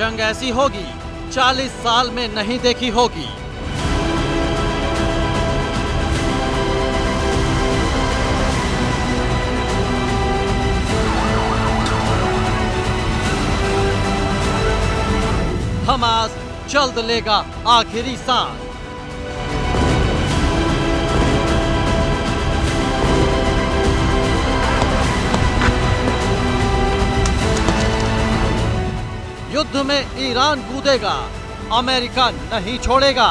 जंग ऐसी होगी 40 साल में नहीं देखी होगी। हमास जल्द लेगा आखिरी सांस। युद्ध में ईरान कूदेगा, अमेरिका नहीं छोड़ेगा।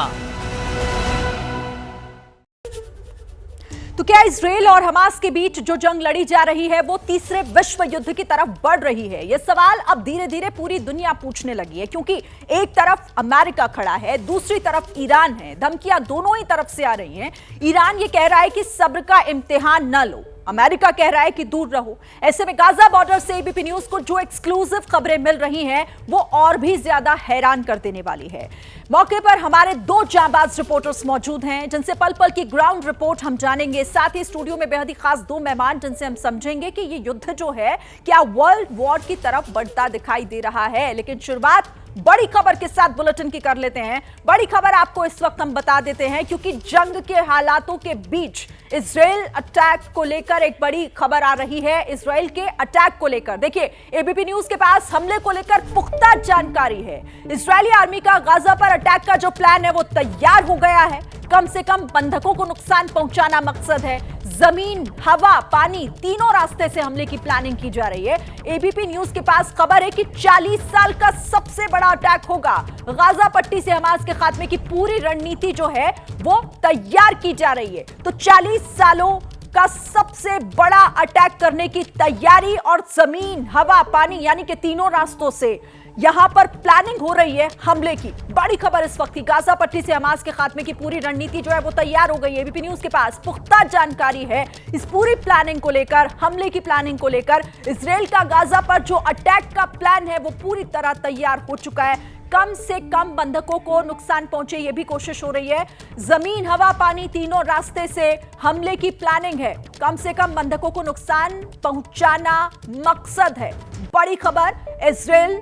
तो क्या इजराइल और हमास के बीच जो जंग लड़ी जा रही है वो तीसरे विश्व युद्ध की तरफ बढ़ रही है? यह सवाल अब धीरे धीरे पूरी दुनिया पूछने लगी है, क्योंकि एक तरफ अमेरिका खड़ा है, दूसरी तरफ ईरान है। धमकियां दोनों ही तरफ से आ रही हैं। ईरान ये कह रहा है कि सब्र का इम्तिहान न लो, अमेरिका कह रहा है कि दूर रहो। ऐसे में गाजा बॉर्डर से एबीपी न्यूज को जो एक्सक्लूसिव खबरें मिल रही हैं वो और भी ज्यादा हैरान कर देने वाली है। मौके पर हमारे दो जांबाज रिपोर्टर्स मौजूद हैं जिनसे पल पल की ग्राउंड रिपोर्ट हम जानेंगे। साथ ही स्टूडियो में बेहद ही खास दो मेहमान जिनसे हम समझेंगे कि ये युद्ध जो है क्या वर्ल्ड वॉर की तरफ बढ़ता दिखाई दे रहा है। लेकिन शुरुआत बड़ी खबर के साथ बुलेटिन की कर लेते हैं। बड़ी खबर आपको इस वक्त हम बता देते हैं क्योंकि जंग के हालातों के बीच इजराइल अटैक को लेकर एक बड़ी खबर आ रही है। इजराइल के अटैक को लेकर देखिए, एबीपी न्यूज के पास हमले को लेकर पुख्ता जानकारी है। इजरायली आर्मी का गाजा पर अटैक का जो प्लान है वो तैयार हो गया है। कम से कम बंधकों को नुकसान पहुंचाना मकसद है। जमीन, हवा, पानी तीनों रास्ते से हमले की प्लानिंग की जा रही है। एबीपी न्यूज के पास खबर है कि 40 साल का सबसे बड़ा अटैक होगा। गाजा पट्टी से हमास के खात्मे की पूरी रणनीति जो है वो तैयार की जा रही है। तो 40 सालों का सबसे बड़ा अटैक करने की तैयारी और जमीन, हवा, पानी यानी कि तीनों रास्तों से यहां पर प्लानिंग हो रही है हमले की। बड़ी खबर इस वक्त की, गाजा पट्टी से हमास के खात्मे की पूरी रणनीति जो है वो तैयार हो गई है। एबीपी न्यूज के पास पुख्ता जानकारी है इस पूरी प्लानिंग को लेकर, हमले की प्लानिंग को लेकर। इजराइल का गाजा पर जो अटैक का प्लान है वो पूरी तरह तैयार हो चुका है। कम से कम बंधकों को नुकसान पहुंचे ये भी कोशिश हो रही है। जमीन, हवा, पानी तीनों रास्ते से हमले की प्लानिंग है। कम से कम बंधकों को नुकसान पहुंचाना मकसद है। बड़ी खबर इजराइल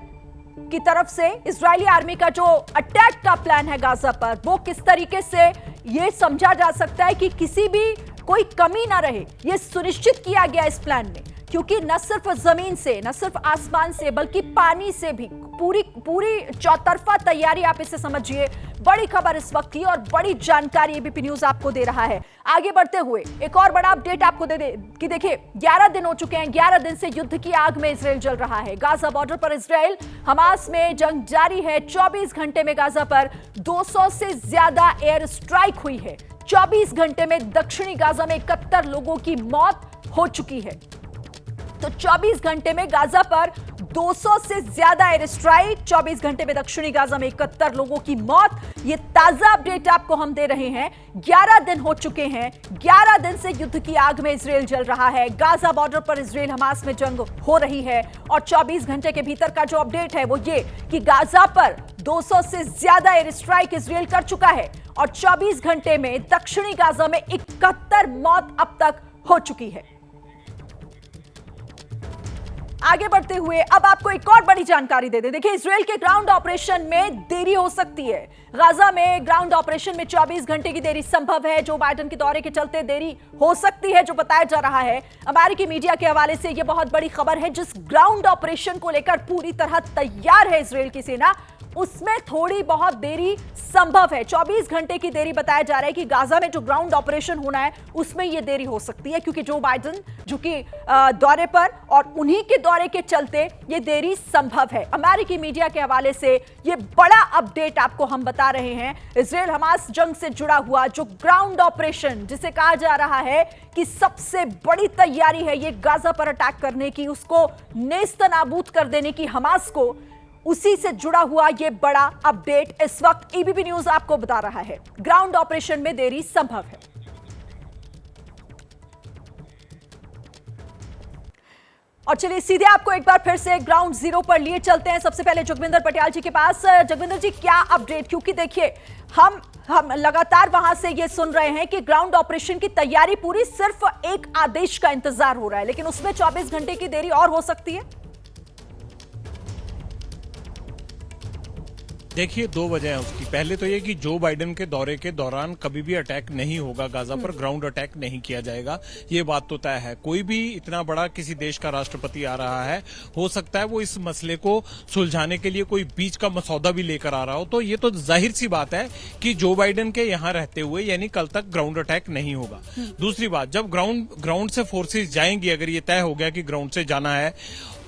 की तरफ से, इजरायली आर्मी का जो अटैक का प्लान है गाजा पर वो किस तरीके से ये समझा जा सकता है कि किसी भी कोई कमी ना रहे, ये सुनिश्चित किया गया इस प्लान में। क्योंकि न सिर्फ जमीन से, न सिर्फ आसमान से, बल्कि पानी से भी पूरी चौतरफा तैयारी आप इसे समझिए। बड़ी खबर इस वक्त की और बड़ी जानकारी एबीपी न्यूज आपको दे रहा है। आगे बढ़ते हुए एक और बड़ा अपडेट आपको दे कि देखिए 11 दिन हो चुके हैं। 11 दिन से युद्ध की आग में इजराइल जल रहा है। गाजा बॉर्डर पर इजराइल हमास में जंग जारी है। 24 घंटे में गाजा पर 200 से ज्यादा एयर स्ट्राइक हुई है। 24 घंटे में दक्षिणी गाजा में 71 लोगों की मौत हो चुकी है। तो 24 घंटे में गाजा पर 200 से ज्यादा एयर स्ट्राइक, 24 घंटे में दक्षिणी गाजा में 71 लोगों की मौत। ये ताजा अपडेट आपको हम दे रहे हैं। 11 दिन हो चुके हैं। 11 दिन से युद्ध की आग में इजराइल जल रहा है। गाजा बॉर्डर पर इजराइल हमास में जंग हो रही है और 24 घंटे के भीतर का जो अपडेट है वो ये कि गाजा पर 200 से ज्यादा एयर स्ट्राइक इजराइल कर चुका है और 24 घंटे में दक्षिणी गाजा में 71 मौत अब तक हो चुकी है। आगे बढ़ते हुए अब आपको एक और बड़ी जानकारी दे दें। देखिए, इजराइल के ग्राउंड ऑपरेशन में देरी हो सकती है। गाजा में ग्राउंड ऑपरेशन में 24 घंटे की देरी संभव है। जो बाइडेन के दौरे के चलते देरी हो सकती है जो बताया जा रहा है। अमेरिकी मीडिया के हवाले से यह बहुत बड़ी खबर है। जिस ग्राउंड ऑपरेशन को लेकर पूरी तरह तैयार है इजराइल की सेना, उसमें थोड़ी बहुत देरी संभव है। 24 घंटे की देरी बताया जा रहा है कि गाजा में जो ग्राउंड ऑपरेशन होना है उसमें यह देरी हो सकती है, क्योंकि जो बाइडेन जो कि दौरे पर और उन्हीं के दौरे के चलते यह देरी संभव है। अमेरिकी मीडिया के हवाले से यह बड़ा अपडेट आपको हम बता रहे हैं। इजराइल हमास जंग से जुड़ा हुआ जो ग्राउंड ऑपरेशन, जिसे कहा जा रहा है कि सबसे बड़ी तैयारी है ये गाजा पर अटैक करने की, उसको नेस्तनाबूद कर देने की हमास को, उसी से जुड़ा हुआ यह बड़ा अपडेट इस वक्त एबीपी न्यूज आपको बता रहा है। ग्राउंड ऑपरेशन में देरी संभव है। और चलिए सीधे आपको एक बार फिर से ग्राउंड जीरो पर लिए चलते हैं। सबसे पहले जोगविंदर पटियाल जी के पास। जोगविंदर जी, क्या अपडेट, क्योंकि देखिए हम लगातार वहां से ये सुन रहे हैं कि ग्राउंड ऑपरेशन की तैयारी पूरी, सिर्फ एक आदेश का इंतजार हो रहा है, लेकिन उसमें 24 घंटे की देरी और हो सकती है। देखिए, दो वजह है उसकी। पहले तो ये कि जो बाइडेन के दौरे के दौरान कभी भी अटैक नहीं होगा गाजा पर, ग्राउंड अटैक नहीं किया जाएगा, ये बात तो तय है। कोई भी इतना बड़ा किसी देश का राष्ट्रपति आ रहा है, हो सकता है वो इस मसले को सुलझाने के लिए कोई बीच का मसौदा भी लेकर आ रहा हो, तो ये तो जाहिर सी बात है कि जो बाइडेन के यहां रहते हुए यानी कल तक ग्राउंड अटैक नहीं होगा। दूसरी बात, जब ग्राउंड से फोर्सेज जाएंगी, अगर ये तय हो गया कि ग्राउंड से जाना है,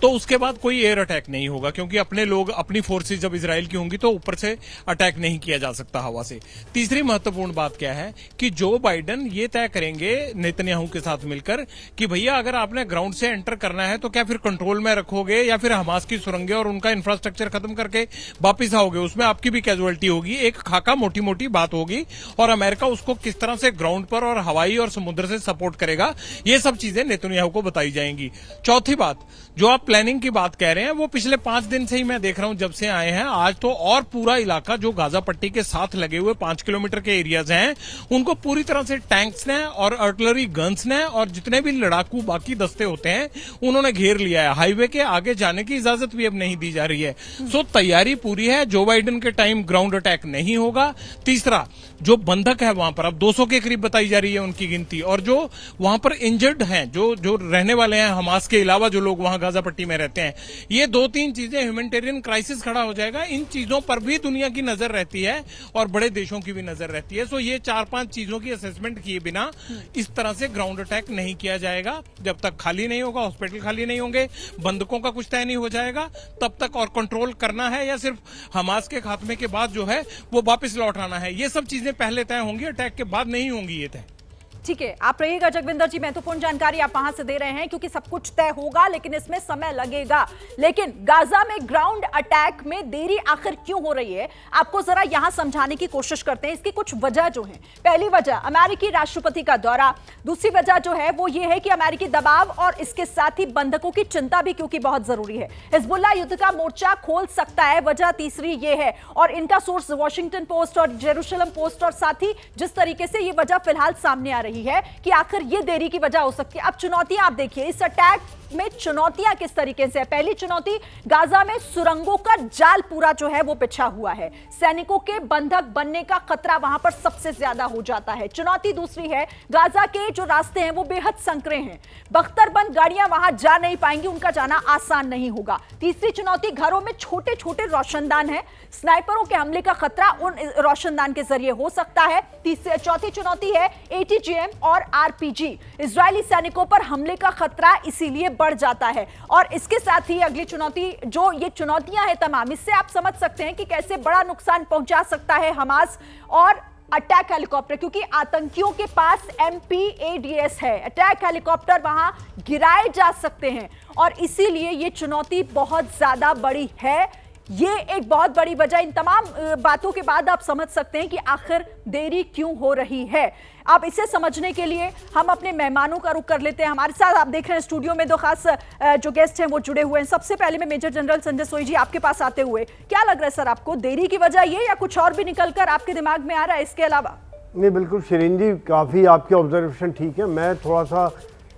तो उसके बाद कोई एयर अटैक नहीं होगा, क्योंकि अपने लोग, अपनी फोर्सेज जब इजराइल की होंगी तो ऊपर से अटैक नहीं किया जा सकता हवा से। तीसरी महत्वपूर्ण बात क्या है कि जो बाइडेन ये तय करेंगे नेतन्याहू के साथ मिलकर कि भैया अगर आपने ग्राउंड से एंटर करना है तो क्या फिर कंट्रोल में रखोगे या फिर हमास की सुरंगें और उनका इंफ्रास्ट्रक्चर खत्म करके वापिस आओगे, उसमें आपकी भी कैजुअलिटी होगी। एक खाका मोटी मोटी बात होगी और अमेरिका उसको किस तरह से ग्राउंड पर और हवाई और समुद्र से सपोर्ट करेगा, ये सब चीजें नेतन्याहू को बताई जाएंगी। चौथी बात, जो आप प्लानिंग की बात कह रहे हैं, वो पिछले 5 दिन से ही मैं देख रहा हूं जब से आए हैं। आज तो और पूरा इलाका जो गाजा पट्टी के साथ लगे हुए 5 किलोमीटर के एरियाज हैं, उनको पूरी तरह से टैंक्स ने और आर्टिलरी गन्स ने और जितने भी लड़ाकू बाकी दस्ते होते हैं उन्होंने घेर लिया है। हाईवे के आगे जाने की इजाजत भी अब नहीं दी जा रही है। सो तैयारी पूरी है। जो बाइडेन के टाइम ग्राउंड अटैक नहीं होगा। तीसरा, जो बंधक है वहां पर अब 200 के करीब बताई जा रही है उनकी गिनती, और जो वहां पर इंजर्ड हैं, जो रहने वाले हैं हमास के अलावा, जो लोग वहां गाजा पट्टी में रहते हैं, ये 2-3 चीजें, ह्यूमैनिटेरियन क्राइसिस खड़ा हो जाएगा। इन चीजों पर भी दुनिया की नजर रहती है और बड़े देशों की भी नजर रहती है। सो ये 4-5 चीजों की असेसमेंट किए बिना इस तरह से ग्राउंड अटैक नहीं किया जाएगा। जब तक खाली नहीं होगा, हॉस्पिटल खाली नहीं होंगे, बंधकों का कुछ तय नहीं हो जाएगा, तब तक और कंट्रोल करना है या सिर्फ हमास के खात्मे के बाद जो है वो वापस लौट आना है, ये सब चीजें पहले तय होंगी, अटैक के बाद नहीं होंगी ये तय। ठीक है, आप रहिएगा जगविंदर जी, महत्वपूर्ण जानकारी आप वहां से दे रहे हैं क्योंकि सब कुछ तय होगा लेकिन इसमें समय लगेगा। लेकिन गाजा में ग्राउंड अटैक में देरी आखिर क्यों हो रही है, आपको जरा यहां समझाने की कोशिश करते हैं। इसकी कुछ वजह जो है, पहली वजह अमेरिकी राष्ट्रपति का दौरा, दूसरी वजह जो है वो ये है कि अमेरिकी दबाव और इसके साथ ही बंधकों की चिंता भी क्योंकि बहुत जरूरी है। हिजबुल्लाह युद्ध का मोर्चा खोल सकता है, वजह तीसरी ये है, और इनका सोर्स वॉशिंगटन पोस्ट और जेरूशलम पोस्ट, और साथ ही जिस तरीके से ये वजह फिलहाल सामने आ रही है कि आखिर ये देरी की वजह हो सकती है। अब चुनौतियां आप देखिए, इस अटैक में चुनौतियां किस तरीके से है। पहली चुनौती, गाजा में सुरंगों का जाल पूरा जो है वो बिछा हुआ है, सैनिकों के बंधक बनने का खतरा वहां पर सबसे ज्यादा हो जाता है। चुनौती दूसरी है, गाजा के जो रास्ते हैं वो बेहद संकरे हैं, बख्तरबंद गाड़ियां वहां जा नहीं पाएंगी, उनका जाना आसान नहीं होगा। तीसरी चुनौती, घरों में छोटे छोटे रोशनदान हैं, स्नाइपरों के हमले का खतरा उन रोशनदान के जरिए हो सकता है। चौथी चुनौती है ATGM और RPG, इजरायली सैनिकों पर हमले का खतरा इसीलिए बढ़ जाता है। और इसके साथ ही अगली चुनौती, जो ये चुनौतियां हैं तमाम, इससे आप समझ सकते हैं कि कैसे बड़ा नुकसान पहुंचा सकता है हमास और अटैक हेलीकॉप्टर, क्योंकि आतंकियों के पास MPADS है, अटैक हेलीकॉप्टर वहां गिराए जा सकते हैं और इसीलिए ये चुनौती बहुत ज्यादा बड़ी है। ये एक बहुत बड़ी वजह, इन तमाम बातों के बाद आप समझ सकते हैं कि आखिर देरी क्यों हो रही है। अब इसे समझने के लिए हम अपने मेहमानों का रुख कर लेते हैं। हमारे साथ आप देख रहे हैं स्टूडियो में दो खास जो गेस्ट हैं वो जुड़े हुए हैं। सबसे पहले मैं मेजर जनरल संजय सोई जी आपके पास आते हुए, क्या लग रहा है सर आपको, देरी की वजह ये या कुछ और भी निकलकर आपके दिमाग में आ रहा है इसके अलावा? नहीं, बिल्कुल शिरीन जी, काफ़ी आपके ऑब्जर्वेशन ठीक है। मैं थोड़ा सा,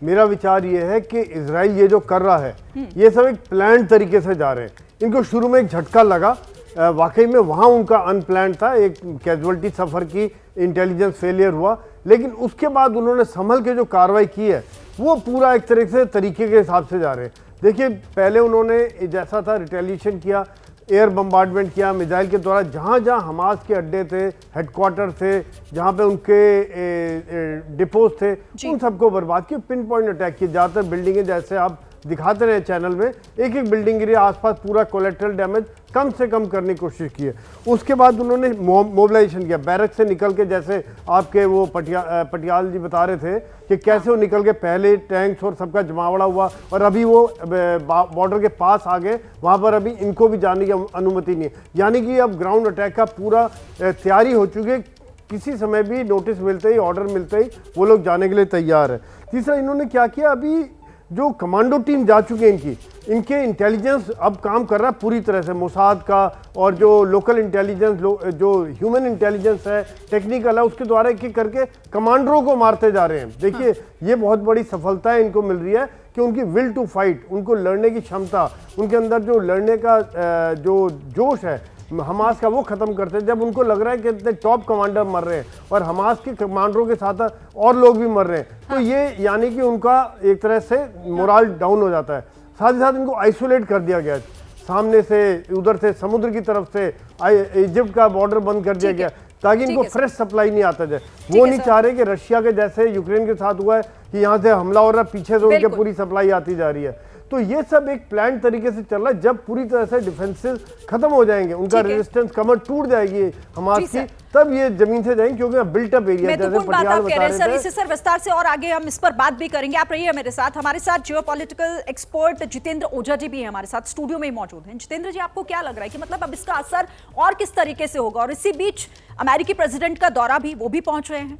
मेरा विचार ये है कि इजराइल ये जो कर रहा है ये सब एक प्लान तरीके से जा रहे हैं। इनको शुरू में एक झटका लगा, वाकई में वहाँ उनका अनप्लान था, एक कैजुअलिटी सफ़र की, इंटेलिजेंस फेलियर हुआ, लेकिन उसके बाद उन्होंने संभल के जो कार्रवाई की है वो पूरा एक तरह से तरीके के हिसाब से जा रहे हैं। देखिए, पहले उन्होंने जैसा था रिटेलिएशन किया, एयर बम्बार्डमेंट किया मिसाइल के द्वारा, जहाँ जहाँ हमास के अड्डे थे, हेडक्वार्टर थे, जहाँ पे उनके डिपोज थे, उन सबको बर्बाद किया, पिन पॉइंट अटैक किए। ज़्यादातर बिल्डिंगें जैसे आप दिखाते रहे चैनल में, एक एक बिल्डिंग गिरी, आसपास पूरा कोलेट्रल डैमेज कम से कम करने की कोशिश की है। उसके बाद उन्होंने मोबिलाइजेशन किया, बैरक से निकल के, जैसे आपके वो पटियाल जी बता रहे थे कि कैसे वो निकल के पहले टैंक्स और सबका जमावड़ा हुआ और अभी वो बॉर्डर के पास आ गए, वहाँ पर अभी इनको भी जाने की अनुमति नहीं है। यानी कि अब ग्राउंड अटैक का पूरा तैयारी हो चुकी है, किसी समय भी नोटिस मिलते ही, ऑर्डर मिलते ही वो लोग जाने के लिए तैयार है। तीसरा, इन्होंने क्या किया, अभी जो कमांडो टीम जा चुकी है इनके इंटेलिजेंस अब काम कर रहा है पूरी तरह से, मोसाद का और जो लोकल इंटेलिजेंस, जो ह्यूमन इंटेलिजेंस है, टेक्निकल है, उसके द्वारा एक एक करके कमांडरों को मारते जा रहे हैं। देखिए, ये बहुत बड़ी सफलता है इनको मिल रही है कि उनकी विल टू फाइट, उनको लड़ने की क्षमता, उनके अंदर जो लड़ने का जो जोश है, हमास का वो खत्म करते हैं जब उनको लग रहा है कि इतने टॉप कमांडर मर रहे हैं और हमास के कमांडरों के साथ और लोग भी मर रहे हैं, तो ये यानी कि उनका एक तरह से मोरल डाउन हो जाता है। साथ ही साथ इनको आइसोलेट कर दिया गया, सामने से उधर से समुद्र की तरफ से इजिप्ट का बॉर्डर बंद कर दिया गया ताकि इनको फ्रेश सप्लाई नहीं आता जाए। वो नहीं चाह रहे कि रशिया के जैसे यूक्रेन के साथ हुआ है कि यहाँ से हमला हो रहा है, पीछे से उनके पूरी सप्लाई आती जा रही है। तो ये सब एक प्लान तरीके से चल रहा है। जब पूरी तरह से डिफेंसेस खत्म हो जाएंगे, उनका रेजिस्टेंस कमर टूट जाएगी हमास की, तब ये जमीन से जाएंगे, क्योंकि बिल्ट अप एरिया जैसे पटियाला बता रहे थे। इसे सर विस्तार से और आगे हम इस पर बात भी करेंगे। आप रहिए मेरे साथ। हमारे साथ जियोपॉलिटिकल एक्सपर्ट जितेंद्र ओझा जी भी हैं, हमारे साथ स्टूडियो में ही मौजूद हैं। जितेंद्र जी, आपको क्या लग रहा है कि मतलब अब इसका असर और किस तरीके से होगा? और इसी बीच अमेरिकी प्रेसिडेंट का दौरा भी, वो भी पहुंच रहे हैं।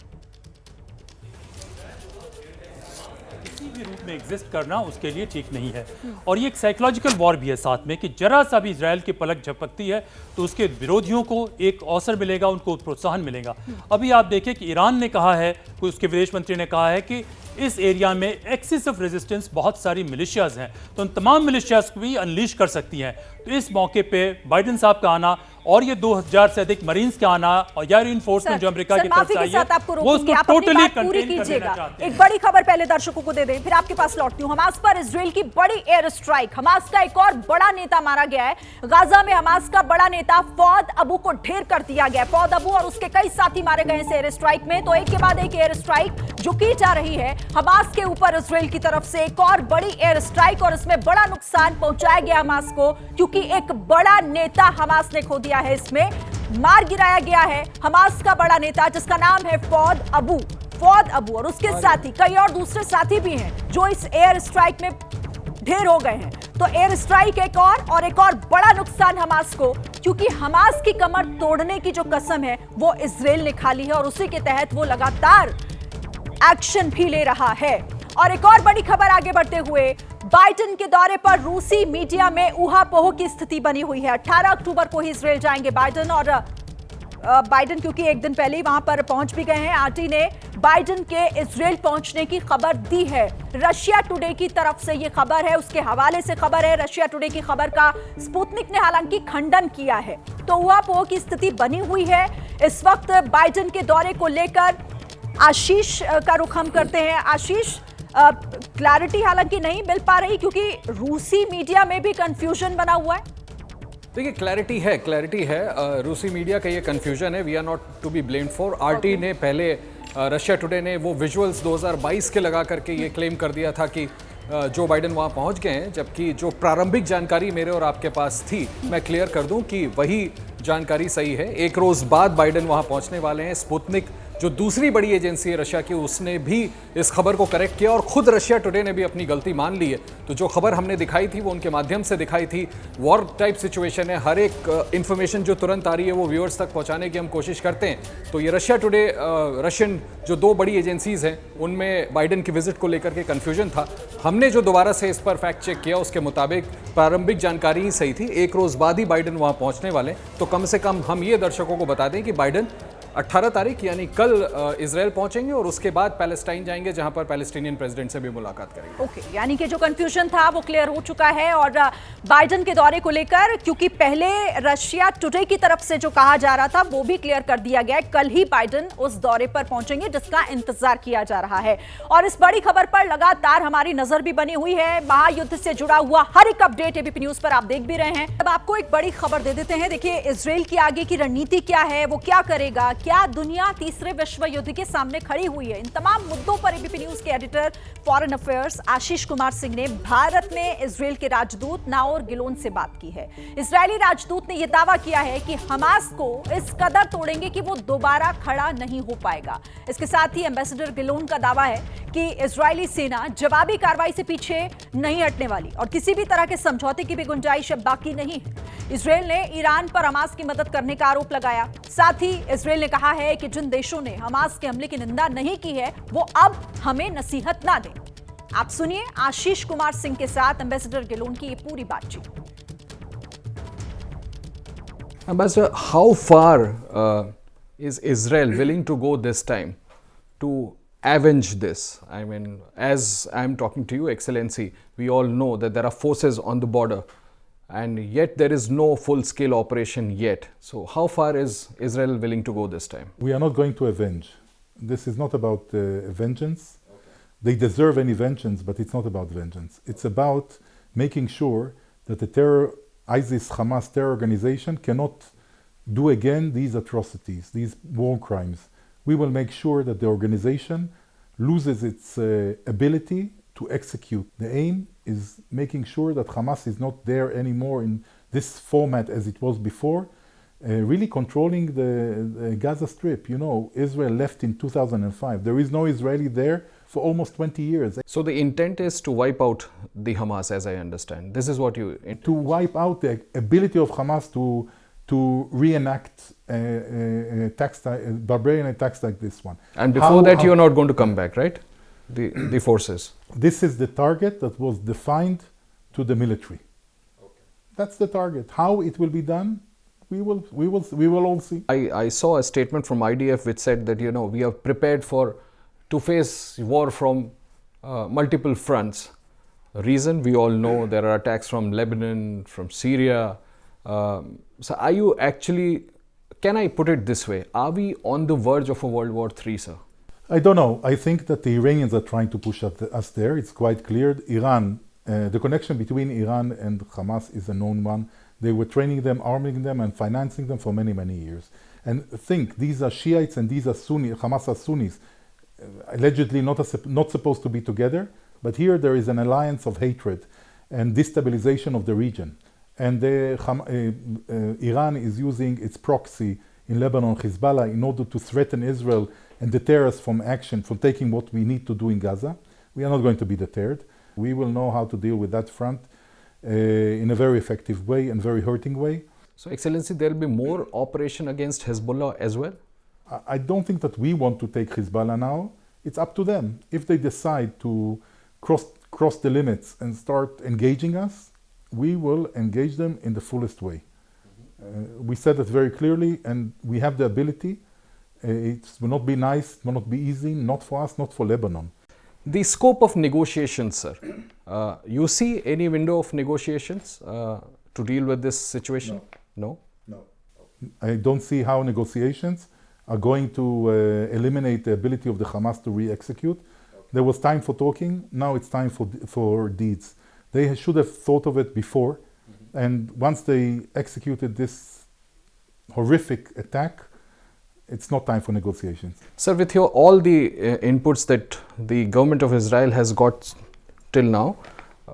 रूप में एग्जिस्ट करना उसके लिए ठीक नहीं है, और ये एक साइकोलॉजिकल वॉर भी है साथ में कि जरा सा भी इजराइल की पलक झपकती है तो उसके विरोधियों को एक अवसर मिलेगा, उनको प्रोत्साहन मिलेगा। अभी आप देखें कि ईरान ने कहा है, उसके विदेश मंत्री ने कहा है कि इस एरिया में एक्सिस ऑफ रेजिस्टेंस बहुत सारी मिलिशियाज हैं, तो उन तमाम मिलिशियाज को भी अनलीश कर सकती हैं। तो इस मौके पे बाइडेन साहब का आना और ये 2000 से अधिक मरीन्स का आना और या रिइंफोर्समेंट जो अमेरिका की तरफ से आई है, वो उसको टोटली कंटेन कर देना चाहते हैं। एक बड़ी खबर पहले दर्शकों को दे दें, फिर आपके पास लौटती हूं। हमास पर इजराइल की बड़ी एयर स्ट्राइक। हमास का एक और बड़ा नेता मारा गया है। गाजा में हमास का बड़ा नेता फौद अबू को ढेर कर दिया गया। फौद अबू और उसके कई साथी मारे गए इस एयर स्ट्राइक में। तो एक के बाद एक एयर स्ट्राइक जो की जा रही है हमास के ऊपर इजराइल की तरफ से, एक और बड़ी एयर स्ट्राइक, और इसमें बड़ा नुकसान पहुंचाया गया हमास को, क्योंकि एक बड़ा नेता हमास ने खो दिया है। इसमें मार गिराया गया है हमास का बड़ा नेता जिसका नाम है फौद अबू। फौद अबू और उसके साथी, कई और दूसरे साथी भी हैं जो इस एयर स्ट्राइक में ढेर हो गए हैं। तो एयर स्ट्राइक एक और बड़ा नुकसान हमास को, क्योंकि हमास की कमर तोड़ने की जो कसम है वो इजराइल ने खा ली है और उसी के तहत वो लगातार एक्शन भी ले रहा है। और एक और बड़ी खबर आगे बढ़ते हुए, बाइडेन के दौरे पर रूसी मीडिया में ऊहापोह की स्थिति बनी हुई है। 18 अक्टूबर को ही इजराइल जाएंगे बाइडेन, और बाइडेन क्योंकि एक दिन पहले ही वहां पर पहुंच भी गए हैं। आरटी ने बाइडेन के इजराइल पहुंचने की खबर दी है। रशिया टुडे की तरफ से ये खबर है, उसके हवाले से खबर है। रशिया टुडे की खबर का स्पुतनिक ने हालांकि खंडन किया है। तो ऊहापोह की स्थिति बनी हुई है इस वक्त बाइडेन के दौरे को लेकर। आशीष का रुख हम करते हैं। आशीष, क्लैरिटी हालांकि नहीं मिल पा रही क्योंकि रूसी मीडिया में भी कंफ्यूजन बना हुआ है। देखिए, क्लैरिटी है। रूसी मीडिया का ये कंफ्यूजन है, we are not to be blamed for. RT ने पहले, रशिया टुडे ने वो विजुअल्स 2022 के लगा करके ये क्लेम कर दिया था कि जो बाइडेन वहाँ पहुँच गए हैं, जबकि जो प्रारंभिक जानकारी मेरे और आपके पास थी, मैं क्लियर कर दूं कि वही जानकारी सही है। एक रोज़ बाद बाइडेन वहाँ पहुँचने वाले हैं। स्पुतनिक जो दूसरी बड़ी एजेंसी है रशिया की, उसने भी इस खबर को करेक्ट किया और खुद रशिया टुडे ने भी अपनी गलती मान ली है। तो जो खबर हमने दिखाई थी वो उनके माध्यम से दिखाई थी। वॉर टाइप सिचुएशन है, हर एक इंफॉर्मेशन जो तुरंत आ रही है वो व्यूअर्स तक पहुंचाने की हम कोशिश करते हैं। तो ये रशिया टुडे, रशियन जो दो बड़ी एजेंसीज हैं, उनमें बाइडेन की विजिट को लेकर के कन्फ्यूजन था। हमने जो दोबारा से इस पर फैक्ट चेक किया उसके मुताबिक प्रारंभिक जानकारी ही सही थी। एक रोज़ बाद ही बाइडेन वहाँ पहुँचने वाले। तो कम से कम हम ये दर्शकों को बता दें कि बाइडेन 18 तारीख यानी कल इजराइल पहुंचेंगे और उसके बाद पैलेस्टाइन जाएंगे, जहां पर पैलेस्टीनियन प्रेसिडेंट से भी मुलाकात करेंगे। ओके, यानी कि जो कंफ्यूजन था वो क्लियर हो चुका है। और बाइडेन के दौरे को लेकर, क्योंकि पहले रशिया टुडे की तरफ से जो कहा जा रहा था वो भी क्लियर कर दिया गया है, कल ही बाइडेन उस दौरे पर पहुंचेंगे जिसका इंतजार किया जा रहा है। और इस बड़ी खबर पर लगातार हमारी नजर भी बनी हुई है। महायुद्ध से जुड़ा हुआ हर एक अपडेट एबीपी न्यूज पर आप देख भी रहे हैं। अब आपको एक बड़ी खबर दे देते हैं। देखिए, इजराइल की आगे की रणनीति क्या है, वो क्या करेगा, क्या दुनिया तीसरे विश्व युद्ध के सामने खड़ी हुई है, इन तमाम मुद्दों पर एबीपी न्यूज के editor foreign affairs Ashish Kumar Singh ने भारत में इजराइल के राजदूत नाओर गिलोन से बात की है। इजरायली राजदूत ने यह दावा किया है कि हमास को इस कदर तोड़ेंगे कि वो दोबारा खड़ा नहीं हो पाएगा। इसके साथ ही एम्बेसडर गिलोन का दावा है कि इजरायली सेना जवाबी कार्रवाई से पीछे नहीं हटने वाली और किसी भी तरह के समझौते की भी गुंजाइश अब बाकी नहीं है। इजराइल ने ईरान पर हमास की मदद करने का आरोप लगाया। साथ ही इजराइल ने कहा है कि जिन देशों ने हमास के हमले की निंदा नहीं की है वो अब हमें नसीहत ना दें। आप सुनिए आशीष कुमार सिंह के साथ एम्बेसडर गिलोन की ये पूरी बातचीत। Ambassador, how far is Israel willing to go this time to avenge this? I mean, as I'm talking to you, Excellency, we all know that there are forces on the border and yet there is no full-scale operation yet. So how far is Israel willing to go this time? We are not going to avenge. This is not about vengeance. They deserve any vengeance, but it's not about vengeance. It's about making sure that the ISIS, Hamas terror organization cannot do again these atrocities, these war crimes. We will make sure that the organization loses its ability to execute. The aim is making sure that Hamas is not there anymore in this format as it was before, really controlling the Gaza Strip. You know, Israel left in 2005. There is no Israeli there for almost 20 years. So the intent is to wipe out the Hamas, as I understand. This is what you... To wipe out the ability of Hamas to reenact barbarian attacks like this one. And before that, you're not going to come back, right? The forces. This is the target that was defined to the military. Okay. That's the target. How it will be done, we will all see. I saw a statement from IDF which said that, you know, we are prepared to face war from multiple fronts. Reason, we all know there are attacks from Lebanon, from Syria. So are you actually, can I put it this way, are we on the verge of a World War III, sir? I don't know. I think that the Iranians are trying to push us there. It's quite clear. Iran, the connection between Iran and Hamas is a known one. They were training them, arming them, and financing them for many, many years. And think, these are Shiites and these are Sunnis. Hamas are Sunnis, allegedly not supposed to be together. But here there is an alliance of hatred and destabilization of the region. And Iran is using its proxy in Lebanon, Hezbollah, in order to threaten Israel and deter us from action, from taking what we need to do in Gaza. We are not going to be deterred. We will know how to deal with that front in a very effective way and very hurting way. So, Excellency, there will be more operation against Hezbollah as well? I don't think that we want to take Hezbollah now. It's up to them. If they decide to cross the limits and start engaging us, we will engage them in the fullest way. We said that very clearly, and we have the ability. It will not be nice, it will not be easy, not for us, not for Lebanon. The scope of negotiations, sir. You see any window of negotiations to deal with this situation? No? No. I don't see how negotiations are going to eliminate the ability of the Hamas to re-execute. There was time for talking, now it's time for deeds. They should have thought of it before, and once they executed this horrific attack, it's not time for negotiations. Sir, with all the inputs that the government of Israel has got till now,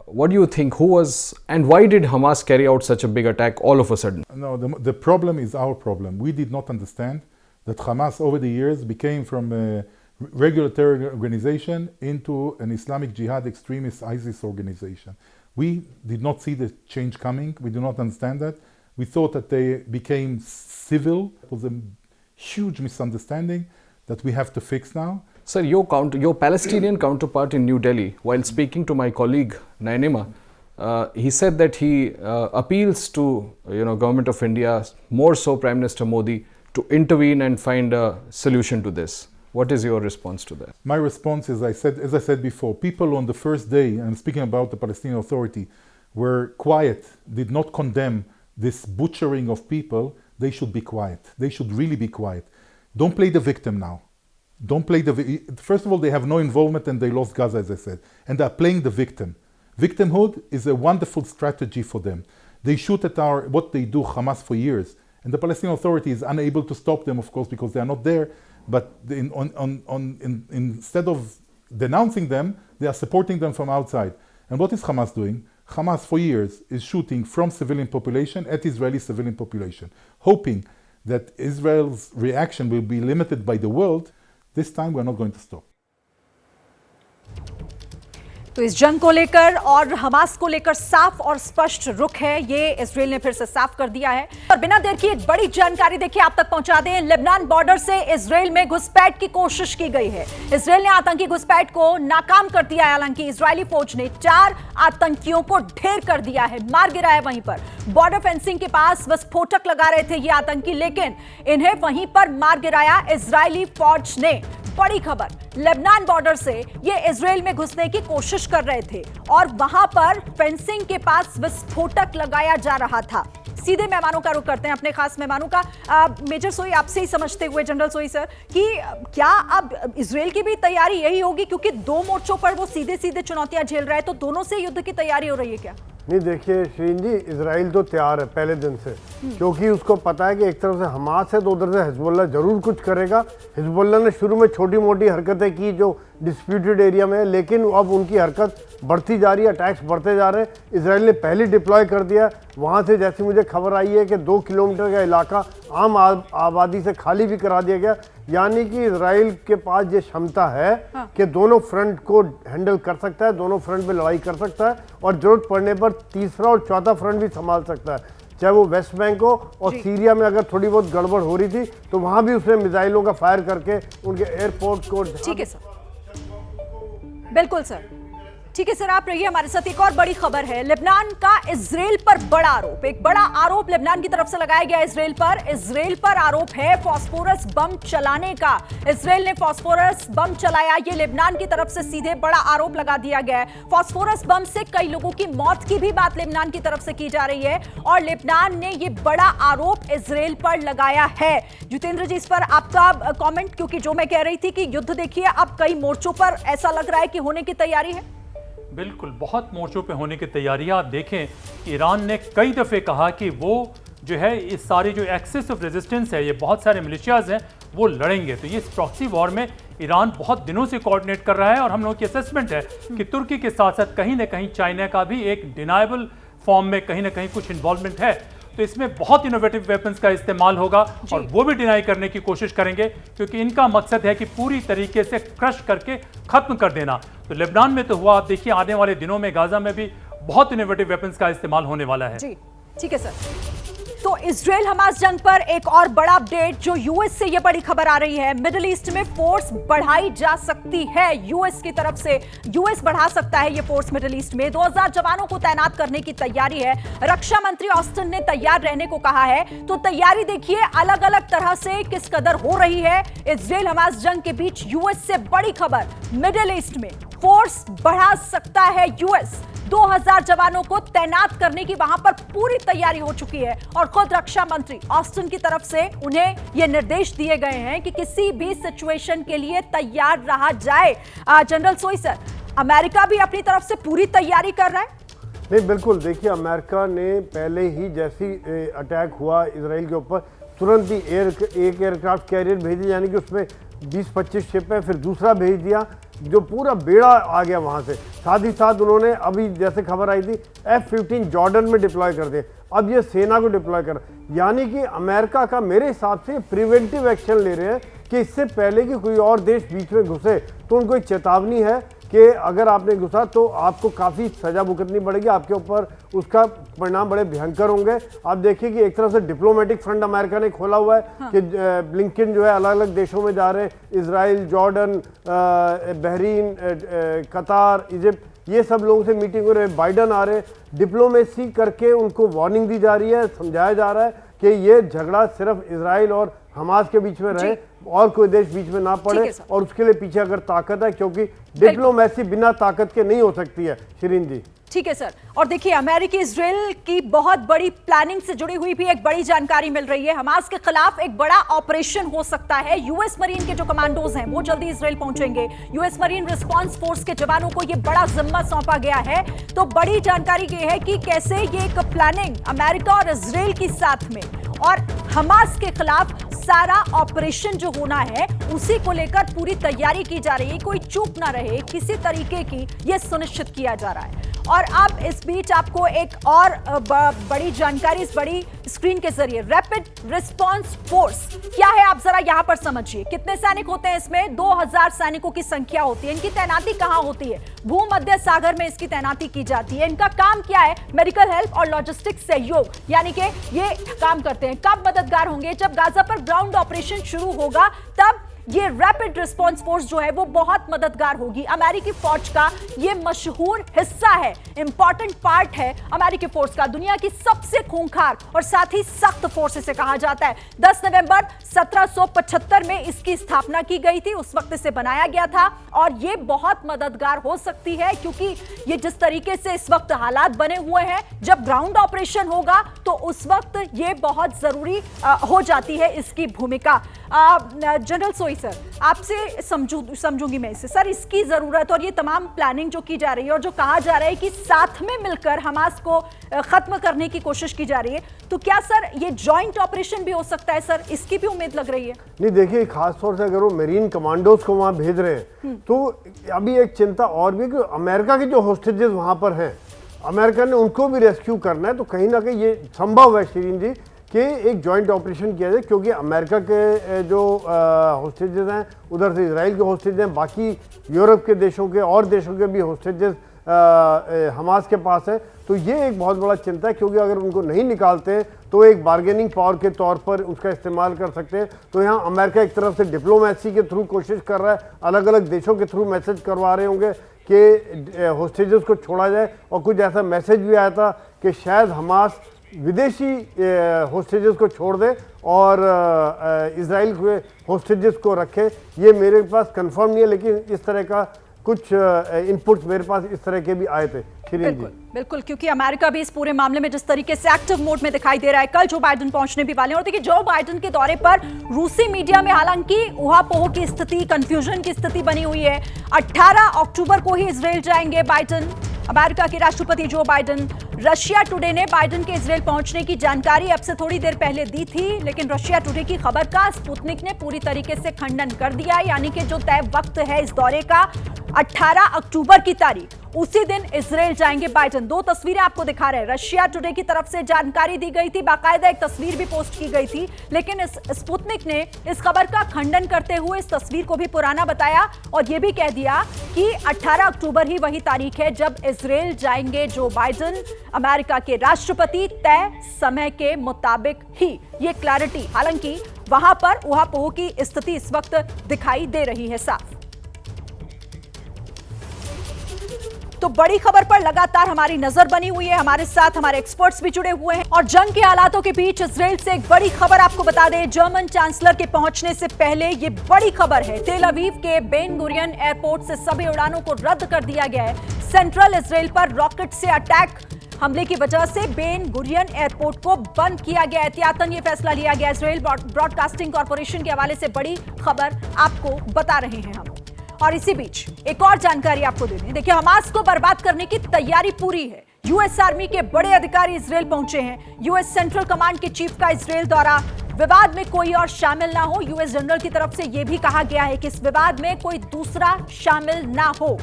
what do you think? Who was and why did Hamas carry out such a big attack all of a sudden? No, the problem is our problem. We did not understand that Hamas over the years became from a regular terror organization into an Islamic Jihad extremist ISIS organization. We did not see the change coming. We do not understand that. We thought that they became civil. It was a huge misunderstanding that we have to fix now. Sir, your Palestinian counterpart in New Delhi, while speaking to my colleague Nainima, he said that he appeals to government of India, more so Prime Minister Modi, to intervene and find a solution to this. What is your response to that? My response is, as I said before, people on the first day, and speaking about the Palestinian Authority, were quiet, did not condemn this butchering of people. They should be quiet. They should really be quiet. Don't play the victim now. Don't play first of all, they have no involvement and they lost Gaza, as I said. And they're playing the victim. Victimhood is a wonderful strategy for them. They shoot at what they do, Hamas, for years. And the Palestinian Authority is unable to stop them, of course, because they are not there. But instead of denouncing them, they are supporting them from outside. And what is Hamas doing? Hamas, for years, is shooting from civilian population at Israeli civilian population, hoping that Israel's reaction will be limited by the world. This time, we're not going to stop. तो इस जंग को लेकर और Hamas को लेकर साफ और स्पष्ट रुख है, ये इजराइल ने फिर से साफ कर दिया है। और बिना देर की एक बड़ी जानकारी देखिए आप तक पहुंचा दें। लेबनान बॉर्डर से इजराइल में घुसपैठ की कोशिश की गई है। इजराइल ने आतंकी घुसपैठ को नाकाम कर दिया है। हालांकि इजरायली फौज ने 4 आतंकियों को ढेर कर दिया है, मार गिरा है। वहीं पर बॉर्डर फेंसिंग के पास विस्फोटक लगा रहे थे ये आतंकी, लेकिन इन्हें वहीं पर मार गिराया इजरायली फौज ने। बड़ी खबर, लेबनान बॉर्डर से ये इजराइल में घुसने की कोशिश कर रहे थे और वहां पर फेंसिंग के पास विस्फोटक लगाया जा रहा था। सीधे मेहमानों का रुख करते हैं, अपने खास मेहमानों का। मेजर सोई, आपसे ही समझते हुए जनरल सोई सर, कि क्या अब इजराइल की भी तैयारी यही होगी, क्योंकि दो मोर्चों पर वो सीधे सीधे चुनौतियां झेल रहा है, तो दोनों से युद्ध की तैयारी हो रही है क्या? नहीं, देखिए श्रीन जी, इजराइल तो तैयार है पहले दिन से, क्योंकि उसको पता है कि एक तरफ से हमास है तो उधर से हिजबुल्लाह जरूर कुछ करेगा। हिजबुल्लाह ने शुरू में छोटी मोटी हरकतें की जो डिस्प्यूटेड एरिया में है, लेकिन अब उनकी हरकत बढ़ती जा रही है, अटैक्स बढ़ते जा रहे हैं। इजराइल ने पहले डिप्लॉय कर दिया, वहाँ से जैसे मुझे खबर आई है कि 2 किलोमीटर का इलाका आम आबादी से खाली भी करा दिया गया। यानी कि इजराइल के पास ये क्षमता है कि दोनों फ्रंट को हैंडल कर सकता है, दोनों फ्रंट पे लड़ाई कर सकता है और जरूरत पड़ने पर तीसरा और चौथा फ्रंट भी संभाल सकता है। चाहे वो वेस्ट बैंक हो और सीरिया में अगर थोड़ी बहुत गड़बड़ हो रही थी तो वहां भी उसने मिसाइलों का फायर करके उनके एयरपोर्ट को। ठीक है सर, बिल्कुल सर, ठीक है सर, आप रहिए हमारे साथ। एक और बड़ी खबर है, लेबनान का इजराइल पर बड़ा आरोप, एक बड़ा आरोप लेबनान की तरफ से लगाया गया इजराइल पर आरोप है फास्फोरस बम चलाने का। इजराइल ने फास्फोरस बम चलाया, ये लेबनान की तरफ से सीधे बड़ा आरोप लगा दिया गया है। फास्फोरस बम से कई लोगों की मौत की भी बात लेबनान की तरफ से की जा रही है और लेबनान ने ये बड़ा आरोप इजराइल पर लगाया है। जितेंद्र जी, इस पर आपका कॉमेंट, क्योंकि जो मैं कह रही थी कि युद्ध देखिए अब कई मोर्चों पर ऐसा लग रहा है कि होने की तैयारी है। बिल्कुल, बहुत मोर्चों पे होने की तैयारी है। आप देखें, ईरान ने कई दफ़े कहा कि वो जो है इस सारी जो एक्सेस ऑफ रेजिस्टेंस है, ये बहुत सारे मिलिशियाज हैं, वो लड़ेंगे। तो ये इस प्रॉक्सी वॉर में ईरान बहुत दिनों से कोऑर्डिनेट कर रहा है और हम लोगों की असेसमेंट है कि तुर्की के साथ साथ कहीं ना कहीं चाइना का भी एक डिनाइबल फॉर्म में कहीं ना कहीं कुछ इन्वॉल्वमेंट है। तो इसमें बहुत इनोवेटिव वेपन्स का इस्तेमाल होगा और वो भी डिनाई करने की कोशिश करेंगे, क्योंकि इनका मकसद है कि पूरी तरीके से क्रश करके खत्म कर देना। तो लेबनान में तो हुआ, आप देखिए आने वाले दिनों में गाजा में भी बहुत इनोवेटिव वेपन्स का इस्तेमाल होने वाला है। जी, ठीक है सर। तो इजराइल हमास जंग पर एक और बड़ा अपडेट, जो यूएस से ये बड़ी खबर आ रही है, मिडिल ईस्ट में फोर्स बढ़ाई जा सकती है यूएस की तरफ से। यूएस बढ़ा सकता है ये फोर्स मिडिल ईस्ट में, 2000 जवानों को तैनात करने की तैयारी है। रक्षा मंत्री ऑस्टिन ने तैयार रहने को कहा है। तो तैयारी देखिए अलग अलग तरह से किस कदर हो रही है। इजराइल हमास जंग के बीच यूएस से बड़ी खबर, मिडिल ईस्ट में फोर्स बढ़ा सकता है यूएस। 2000 जवानों को तैनात करने की वहां पर पूरी तैयारी हो चुकी है और खुद रक्षा मंत्री ऑस्टिन की तरफ से उन्हें यह निर्देश दिए गए हैं कि किसी भी सिचुएशन के लिए तैयार रहा जाए। जनरल सोई सर, अमेरिका भी अपनी तरफ से पूरी तैयारी कर रहा है? नहीं, बिल्कुल, देखिए अमेरिका ने पहले ही जैसी अटैक हुआ इजराइल के ऊपर, तुरंत ही एक एयरक्राफ्ट कैरियर भेजी, यानी कि उसमें 20-25 शिप है, फिर दूसरा भेज दिया, जो पूरा बेड़ा आ गया वहाँ से। साथ ही साथ उन्होंने अभी जैसे खबर आई थी F-15 जॉर्डन में डिप्लॉय कर दिए, अब ये सेना को डिप्लॉय कर, यानी कि अमेरिका का मेरे हिसाब से प्रिवेंटिव एक्शन ले रहे हैं कि इससे पहले कि कोई और देश बीच में घुसे तो उनको एक चेतावनी है कि अगर आपने घुसा तो आपको काफ़ी सज़ा भुगतनी पड़ेगी, आपके ऊपर उसका परिणाम बड़े भयंकर होंगे। आप देखिए कि एक तरह से डिप्लोमेटिक फ्रंट अमेरिका ने खोला हुआ है कि ब्लिंकन जो है अलग अलग देशों में जा रहे हैं, इजराइल, जॉर्डन, बहरीन, कतार, इजिप्ट, ये सब लोगों से मीटिंग हो रही है। बाइडन आ रहे, डिप्लोमेसी करके उनको वार्निंग दी जा रही है, समझाया जा रहा है कि ये झगड़ा सिर्फ इजराइल और हमास के बीच में रहे और कोई देश बीच में ना पड़े, और उसके लिए पीछे अगर ताकत है, क्योंकि डिप्लोमेसी बिना ताकत के नहीं हो सकती है। शिरीन जी, ठीक है सर। और देखिए अमेरिकी इजराइल की बहुत बड़ी प्लानिंग से जुड़ी हुई भी एक बड़ी जानकारी मिल रही है। हमास के खिलाफ एक बड़ा ऑपरेशन हो सकता है। यूएस मरीन के जो कमांडोज हैं वो जल्दी इजराइल पहुंचेंगे। यूएस मरीन रिस्पांस फोर्स के जवानों को ये बड़ा जिम्मा सौंपा गया है। तो बड़ी जानकारी ये है कि कैसे ये एक प्लानिंग अमेरिका और इजराइल की साथ में और हमास के खिलाफ सारा ऑपरेशन जो होना है उसी को लेकर पूरी तैयारी की जा रही है, कोई चूक ना रहे किसी तरीके की, यह सुनिश्चित किया जा रहा है। और अब इस बीच आपको एक और बड़ी जानकारी इस बड़ी स्क्रीन के जरिए, रैपिड रिस्पांस फोर्स क्या है आप जरा यहां पर समझिए। कितने सैनिक होते हैं इसमें? 2000 सैनिकों की संख्या होती है। इनकी तैनाती कहां होती है? भूमध्य सागर में इसकी तैनाती की जाती है। इनका काम क्या है? मेडिकल हेल्प और लॉजिस्टिक सहयोग, यानी कि ये काम करते हैं। कब मददगार होंगे? जब गाजा पर ग्राउंड ऑपरेशन शुरू होगा तब ये रैपिड रिस्पॉन्स फोर्स जो है वो बहुत मददगार होगी। अमेरिकी फौज का ये मशहूर हिस्सा है, इंपॉर्टेंट पार्ट है अमेरिकी फोर्स का, दुनिया की सबसे खूंखार और साथ ही सख्त फोर्स इसे कहा जाता है। 10 नवंबर 1775 में इसकी स्थापना की गई थी, उस वक्त इसे बनाया गया था और ये बहुत मददगार हो सकती है क्योंकि ये जिस तरीके से इस वक्त हालात बने हुए हैं, जब ग्राउंड ऑपरेशन होगा तो उस वक्त ये बहुत जरूरी हो जाती है इसकी भूमिका। जनरल सोई सर, आपसे समझूंगी मैं इसे। सर, इसकी जरूरत और ये तमाम प्लानिंग जो की जा रही है और जो कहा जा रहा है कि साथ में मिलकर हमास को खत्म करने की कोशिश की जा रही है, तो क्या सर ये जॉइंट ऑपरेशन भी हो सकता है? सर, इसकी भी उम्मीद लग रही है? नहीं, देखिए, खास तौर से अगर वो मेरीन कमांडोज को वहां भेज रहे हैं तो अभी एक चिंता और भी कि अमेरिका के जो होस्टेजेस वहां पर हैं, अमेरिका ने उनको भी रेस्क्यू करना है। तो कहीं ना कहीं ये संभव है शिरीन जी कि एक जॉइंट ऑपरेशन किया जाए, क्योंकि अमेरिका के जो होस्टेजेस हैं, उधर से इजराइल के होस्टेज हैं, बाकी यूरोप के देशों के और देशों के भी होस्टेजेस हमास के पास है। तो ये एक बहुत बड़ा चिंता है, क्योंकि अगर उनको नहीं निकालते तो एक बार्गेनिंग पावर के तौर पर उसका इस्तेमाल कर सकते हैं। तो यहाँ अमेरिका एक तरफ से डिप्लोमेसी के थ्रू कोशिश कर रहा है, अलग अलग देशों के थ्रू मैसेज करवा रहे होंगे कि होस्टेजेस को छोड़ा जाए, और कुछ ऐसा मैसेज भी आया था कि शायद हमास विदेशी होस्टेजेस को छोड़ दे और इजराइल के होस्टेजेस को रखे। ये मेरे पास कंफर्म नहीं है, लेकिन इस तरह का कुछ इनपुट्स मेरे पास इस तरह के भी आए थे। बिल्कुल, बिल्कुल, क्योंकि अमेरिका भी इस पूरे मामले में जिस तरीके से एक्टिव मोड में दिखाई दे रहा है। कल जो बाइडेन पहुंचने भी वाले हैं, और देखिए जो बाइडेन के दौरे पर रूसी मीडिया में हालांकि उहापोह की स्थिति, कंफ्यूजन की स्थिति बनी हुई है। 18 अक्टूबर को ही इजराइल जाएंगे बाइडेन, अमेरिका के राष्ट्रपति जो बाइडेन। रशिया टुडे ने बाइडेन के इजराइल पहुंचने की जानकारी अब से थोड़ी देर पहले दी थी, लेकिन रशिया टुडे की खबर का स्पुतनिक ने पूरी तरीके से खंडन कर दिया। यानी कि जो तय वक्त है इस दौरे का 18 अक्टूबर की तारीख, उसी दिन इजराइल जाएंगे बाइडेन। दो तस्वीरें आपको दिखा रहे हैं, रशिया टुडे की तरफ से जानकारी दी गई थी, बाकायदा एक तस्वीर भी पोस्ट की गई थी, लेकिन इस स्पुतनिक ने इस खबर का खंडन करते हुए इस तस्वीर को भी पुराना बताया और यह भी कह दिया कि 18 अक्टूबर ही वही तारीख है जब इजराइल जाएंगे जो बाइडेन, अमेरिका के राष्ट्रपति, तय समय के मुताबिक ही। ये क्लैरिटी, हालांकि वहां पर उहापोह की स्थिति इस वक्त दिखाई दे रही है साफ। तो बड़ी खबर पर लगातार हमारी नजर बनी हुई है, हमारे साथ हमारे एक्सपर्ट्स भी जुड़े हुए हैं। और जंग के हालातों के बीच इजराइल से एक बड़ी खबर आपको बता दें, जर्मन चांसलर के पहुंचने से पहले ये बड़ी खबर है, तेल अवीव के बेन गुरियन एयरपोर्ट से सभी उड़ानों को रद्द कर दिया गया है। सेंट्रल इजराइल पर रॉकेट से अटैक हमले की वजह से बेन गुरियन एयरपोर्ट को बंद किया गया। एहतियातन ये फैसला लिया गया। इजराइल ब्रॉडकास्टिंग कॉर्पोरेशन के हवाले से बड़ी खबर आपको बता रहे हैं हम। और इसी बीच एक और जानकारी आपको दे दें, देखिए हमास को बर्बाद करने की तैयारी पूरी है। यूएस आर्मी के बड़े अधिकारी इजराइल पहुंचे हैं। यूएस सेंट्रल कमांड के चीफ का इजराइल दौरा, विवाद में कोई और शामिल ना हो। यूएस जनरल की तरफ से यह भी कहा गया है कि इस विवाद में कोई दूसरा शामिल ना हो।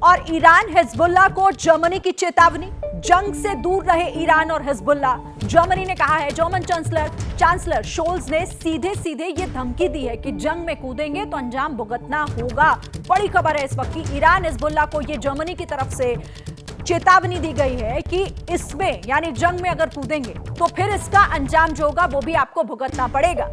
और ईरान हिजबुल्लाह को जर्मनी की चेतावनी, जंग से दूर रहे ईरान और हिजबुल्लाह, जर्मनी ने कहा है। जर्मन चांसलर शोल्ज ने सीधे सीधे ये धमकी दी है कि जंग में कूदेंगे तो अंजाम भुगतना होगा। बड़ी खबर है इस वक्त की, ईरान हिजबुल्लाह को ये जर्मनी की तरफ से चेतावनी दी गई है कि इसमें यानी जंग में अगर कूदेंगे तो फिर इसका अंजाम जो होगा वो भी आपको भुगतना पड़ेगा।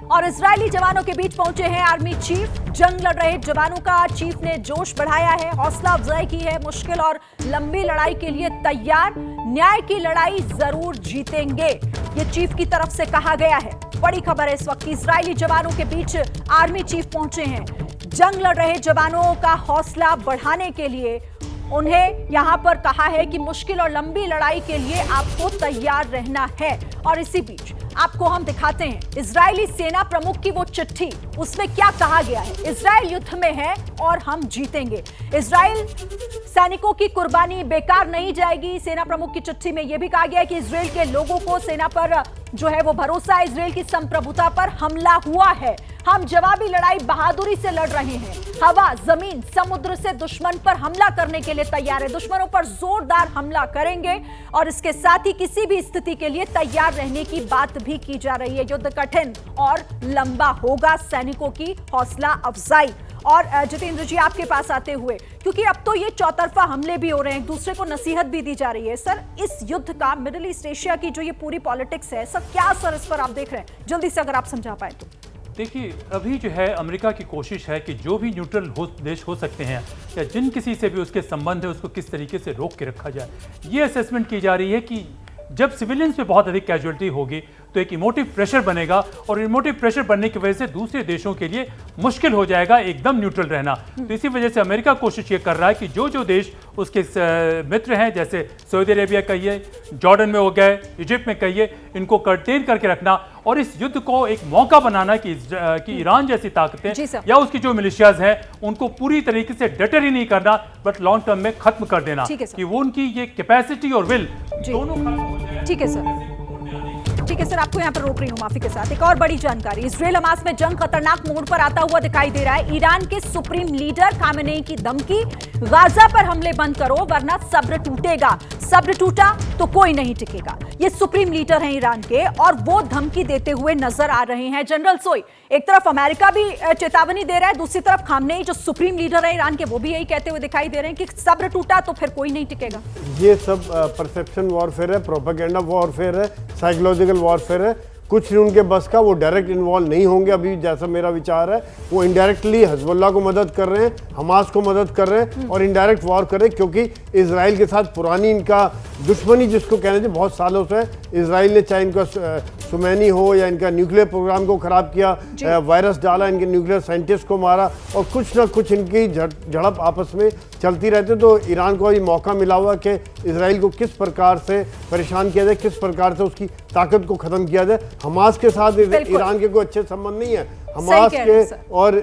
और इजरायली जवानों के बीच पहुंचे हैं आर्मी चीफ। जंग लड़ रहे जवानों का चीफ ने जोश बढ़ाया है, हौसला अफजाई की है। मुश्किल और लंबी लड़ाई के लिए तैयार, न्याय की लड़ाई जरूर जीतेंगे, ये चीफ की तरफ से कहा गया है। बड़ी खबर है इस वक्त की, इजरायली जवानों के बीच आर्मी चीफ पहुंचे हैं। जंग लड़ रहे जवानों का हौसला बढ़ाने के लिए उन्हें यहां पर कहा है कि मुश्किल और लंबी लड़ाई के लिए आपको तैयार रहना है। और इसी बीच आपको हम दिखाते हैं इजरायली सेना प्रमुख की वो चिट्ठी, उसमें क्या कहा गया है। इजराइल युद्ध में है और हम जीतेंगे, इजराइल सैनिकों की कुर्बानी बेकार नहीं जाएगी। सेना प्रमुख की चिट्ठी में यह भी कहा गया है कि इजराइल के लोगों को सेना पर जो है वो भरोसा है, इजराइल की संप्रभुता पर हमला हुआ है, हम जवाबी लड़ाई बहादुरी से लड़ रहे हैं, हवा, जमीन, समुद्र से दुश्मन पर हमला करने के लिए तैयार है, दुश्मनों पर जोरदार हमला करेंगे और इसके साथ ही किसी भी स्थिति के लिए तैयार रहने की बात भी की जा रही है। युद्ध कठिन और लंबा होगा, सैनिकों की हौसला अफजाई। और जितेंद्र जी आपके पास आते हुए, क्योंकि अब तो ये चौतरफा हमले भी हो रहे हैं, एक दूसरे को नसीहत भी दी जा रही है, सर इस युद्ध का मिडिल ईस्ट एशिया की जो ये पूरी पॉलिटिक्स है, सर क्या असर इस पर आप देख रहे हैं, जल्दी से अगर आप समझा पाए तो। देखिए, अभी जो है अमेरिका की कोशिश है कि जो भी न्यूट्रल देश हो सकते हैं या जिन किसी से भी उसके संबंध है उसको किस तरीके से रोक के रखा जाए। ये असेसमेंट की जा रही है कि जब सिविलियंस पे बहुत अधिक कैजुअलिटी होगी तो एक इमोटिव प्रेशर बनेगा और इमोटिव प्रेशर बनने की वजह से दूसरे देशों के लिए मुश्किल हो जाएगा एकदम न्यूट्रल रहना। तो इसी वजह से अमेरिका कोशिश ये कर रहा है कि जो जो देश उसके मित्र हैं, जैसे सऊदी अरेबिया कहिए, जॉर्डन में हो गए, इजिप्ट में कहिए, इनको कंटेन करके रखना और इस युद्ध को एक मौका बनाना कि ईरान जैसी ताकतें या उसकी जो मिलिशियाज हैं उनको पूरी तरीके से डटर ही नहीं करना बट लॉन्ग टर्म में खत्म कर देना, कि वो उनकी ये कैपेसिटी और विल दोनों खत्म हो जाए। ठीक है सर, ठीक है सर, आपको यहाँ पर रोक रही हूँ माफी के साथ। एक और बड़ी जानकारी, इजराइल हमास में जंग खतरनाक मोड़ पर आता हुआ दिखाई दे रहा है। ईरान के सुप्रीम लीडर खामेनेई की धमकी, गाजा पर हमले बंद करो वरना सब्र टूटेगा। सब्र टूटा तो कोई नहीं टिकेगा। ये सुप्रीम लीडर हैं ईरान के और वो धमकी देते हुए नजर आ रहे हैं। जनरल सोई, एक तरफ अमेरिका भी चेतावनी दे रहा है, दूसरी तरफ खामेनेई जो सुप्रीम लीडर है ईरान के वो भी यही कहते हुए दिखाई दे रहे हैं कि सब्र टूटा तो फिर कोई नहीं टिकेगा। ये सब परसेप्शन वॉरफेयर है, प्रोपेगेंडा वॉरफेयर है, साइकोलॉजिकल वॉरफेयर है। कुछ उनके बस का, वो डायरेक्ट इन्वॉल्व नहीं होंगे अभी, जैसा मेरा विचार है। वो इनडायरेक्टली हिजबुल्लाह को मदद कर रहे हैं, हमास को मदद कर रहे हैं और इनडायरेक्ट वॉर कर रहे हैं, क्योंकि इजराइल के साथ पुरानी इनका दुश्मनी जिसको कहना चाहिए बहुत सालों से। इजराइल ने चाहे इनका सुमैनी हो या इनका न्यूक्लियर प्रोग्राम को खराब किया, वायरस डाला, इनके न्यूक्लियर साइंटिस्ट को मारा और कुछ ना कुछ इनकी झड़प आपस में चलती रहती। तो ईरान को अभी मौका मिला हुआ कि इजराइल को किस प्रकार से परेशान किया जाए, किस प्रकार से उसकी ताकत को खत्म किया जाए। हमास के साथ ईरान के कोई अच्छे संबंध नहीं है। हमास के और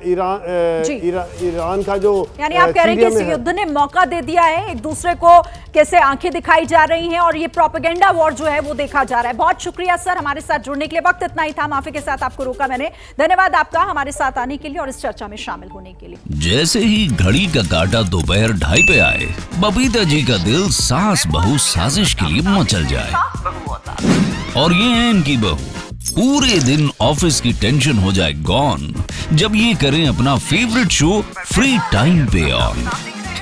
ईरान का जो, यानी आप कह रहे हैं कि इस युद्ध ने मौका दे दिया है, एक दूसरे को कैसे आंखें दिखाई जा रही हैं और ये प्रोपेगेंडा वॉर जो है वो देखा जा रहा है। बहुत शुक्रिया सर हमारे साथ जुड़ने के लिए। वक्त इतना ही था, माफी के साथ आपको रोका मैंने। धन्यवाद आपका हमारे साथ आने के लिए और इस चर्चा में शामिल होने के लिए। जैसे ही घड़ी का काटा दोपहर 2:30 पे आए, बबीता जी का दिल सास बहू साजिश के लिए मचल जाए। और ये है इनकी बहू, पूरे दिन ऑफिस की टेंशन हो जाए गॉन जब ये करें अपना फेवरेट शो फ्री टाइम पे ऑन।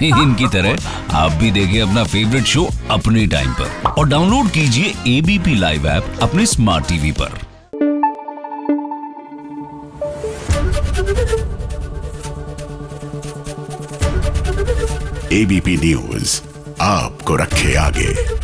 इनकी तरह आप भी देखें अपना फेवरेट शो अपने टाइम पर और डाउनलोड कीजिए एबीपी लाइव ऐप अपने स्मार्ट टीवी पर। एबीपी न्यूज आपको रखे आगे।